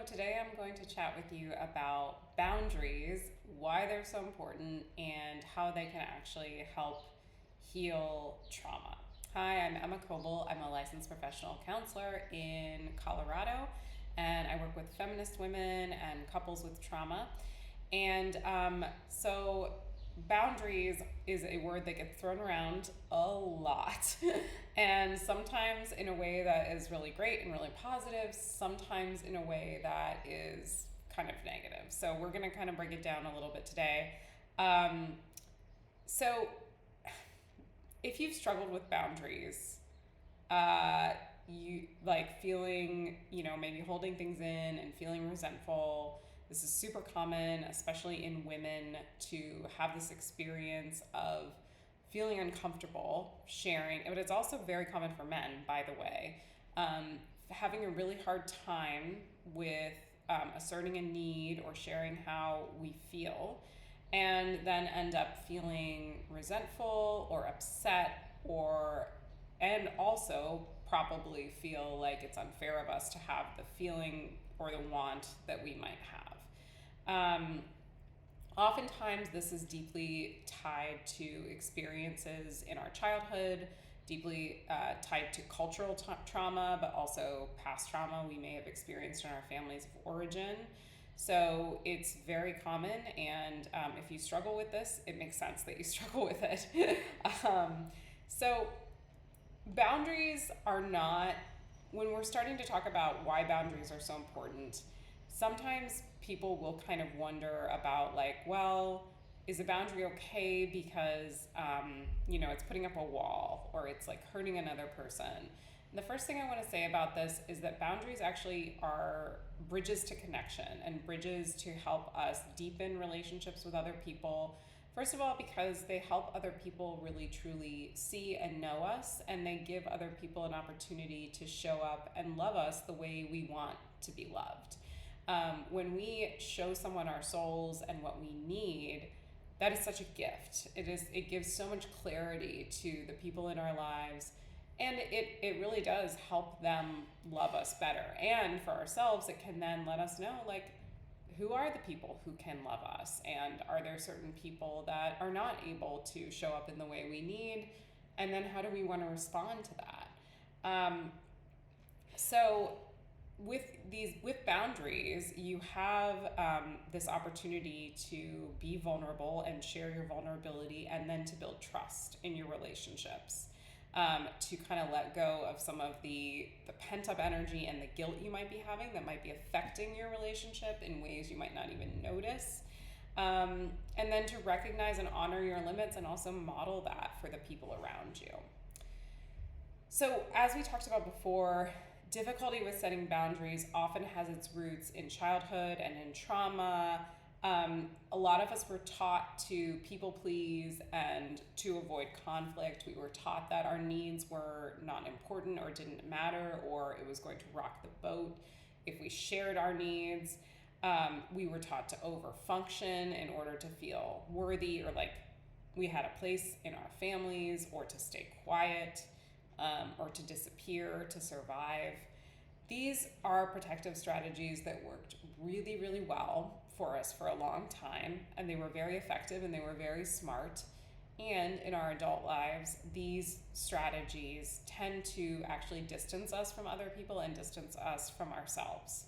today I'm going to chat with you about boundaries, why they're so important, and how they can actually help heal trauma. Hi, I'm Emma Coble. I'm a licensed professional counselor in Colorado, and I work with feminist women and couples with trauma. And boundaries is a word that gets thrown around a lot. And sometimes in a way that is really great and really positive, sometimes in a way that is kind of negative. So we're going to kind of break it down a little bit today. Um, so if you've struggled with boundaries, you like feeling, maybe holding things in and feeling resentful. This is super common, especially in women, to have this experience of feeling uncomfortable sharing, but it's also very common for men, by the way, having a really hard time with asserting a need or sharing how we feel, and then end up feeling resentful or upset, and also probably feel like it's unfair of us to have the feeling or the want that we might have. Oftentimes, this is deeply tied to experiences in our childhood, deeply tied to cultural trauma, but also past trauma we may have experienced in our families of origin. So it's very common, and if you struggle with this, it makes sense that you struggle with it. So boundaries are not, when we're starting to talk about why boundaries are so important, sometimes people will kind of wonder about, like, well, is a boundary okay because it's putting up a wall or it's like hurting another person? And the first thing I want to say about this is that boundaries actually are bridges to connection and bridges to help us deepen relationships with other people. First of all, because they help other people really truly see and know us, and they give other people an opportunity to show up and love us the way we want to be loved. When we show someone our souls and what we need, that is such a gift. It gives so much clarity to the people in our lives, and it really does help them love us better. And for ourselves, it can then let us know, like, who are the people who can love us, and are there certain people that are not able to show up in the way we need, and then how do we want to respond to that? So with boundaries, you have this opportunity to be vulnerable and share your vulnerability, and then to build trust in your relationships, to kind of let go of some of the pent-up energy and the guilt you might be having that might be affecting your relationship in ways you might not even notice, and then to recognize and honor your limits and also model that for the people around you. So as we talked about before, difficulty with setting boundaries often has its roots in childhood and in trauma. A lot of us were taught to people please and to avoid conflict. We were taught that our needs were not important or didn't matter, or it was going to rock the boat if we shared our needs. We were taught to overfunction in order to feel worthy, or like we had a place in our families, or to stay quiet, or to disappear, to survive. These are protective strategies that worked really, really well for us for a long time, and they were very effective and they were very smart. And in our adult lives, these strategies tend to actually distance us from other people and distance us from ourselves.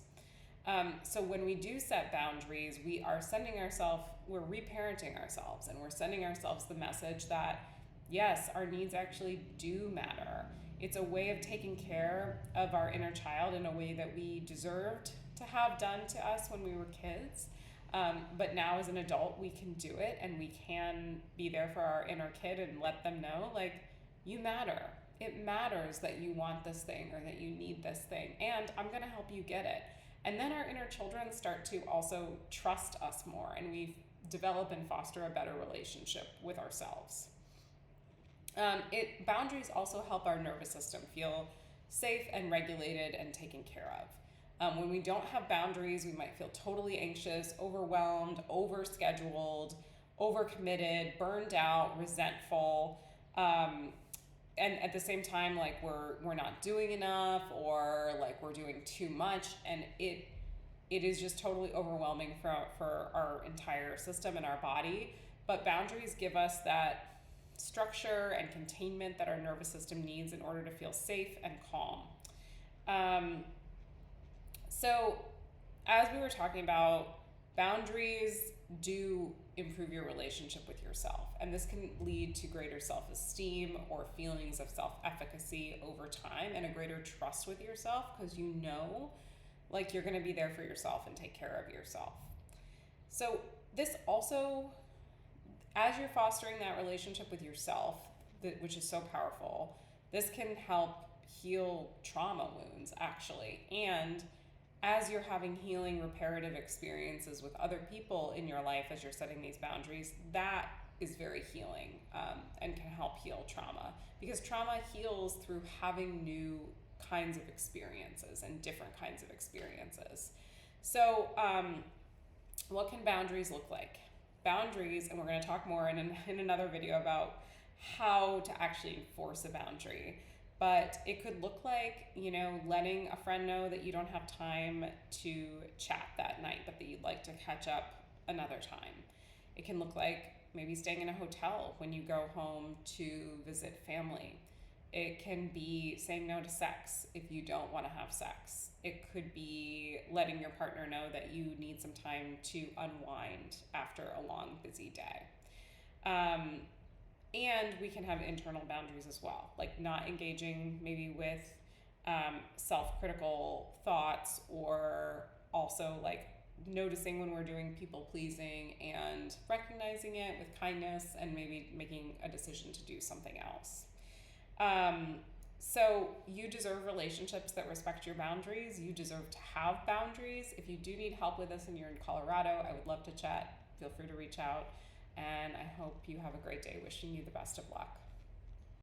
So when we do set boundaries, we're reparenting ourselves, and we're sending ourselves the message that, yes, our needs actually do matter. It's a way of taking care of our inner child in a way that we deserved to have done to us when we were kids. But now as an adult, we can do it, and we can be there for our inner kid and let them know, like, you matter. It matters that you want this thing or that you need this thing, and I'm going to help you get it. And then our inner children start to also trust us more, and we develop and foster a better relationship with ourselves. Boundaries also help our nervous system feel safe and regulated and taken care of. When we don't have boundaries, we might feel totally anxious, overwhelmed, overscheduled, overcommitted, burned out, resentful, and at the same time, like we're not doing enough, or like we're doing too much, and it is just totally overwhelming for our entire system and our body. But boundaries give us that structure and containment that our nervous system needs in order to feel safe and calm. So, as we were talking about, boundaries do improve your relationship with yourself, and this can lead to greater self esteem or feelings of self efficacy over time and a greater trust with yourself because you know, like, you're going to be there for yourself and take care of yourself. So, this also, as you're fostering that relationship with yourself, which is so powerful, this can help heal trauma wounds actually. And as you're having healing, reparative experiences with other people in your life as you're setting these boundaries, that is very healing, and can help heal trauma, because trauma heals through having new kinds of experiences and different kinds of experiences. So, what can boundaries look like? Boundaries, and we're going to talk more in another video about how to actually enforce a boundary. But it could look like, letting a friend know that you don't have time to chat that night, but that you'd like to catch up another time. It can look like maybe staying in a hotel when you go home to visit family. It can be saying no to sex if you don't want to have sex. It could be letting your partner know that you need some time to unwind after a long, busy day. And we can have internal boundaries as well, like not engaging maybe with self-critical thoughts, or also like noticing when we're doing people pleasing and recognizing it with kindness and maybe making a decision to do something else. So you deserve relationships that respect your boundaries. You deserve to have boundaries. If you do need help with this and you're in Colorado, I would love to chat. Feel free to reach out. And I hope you have a great day. Wishing you the best of luck.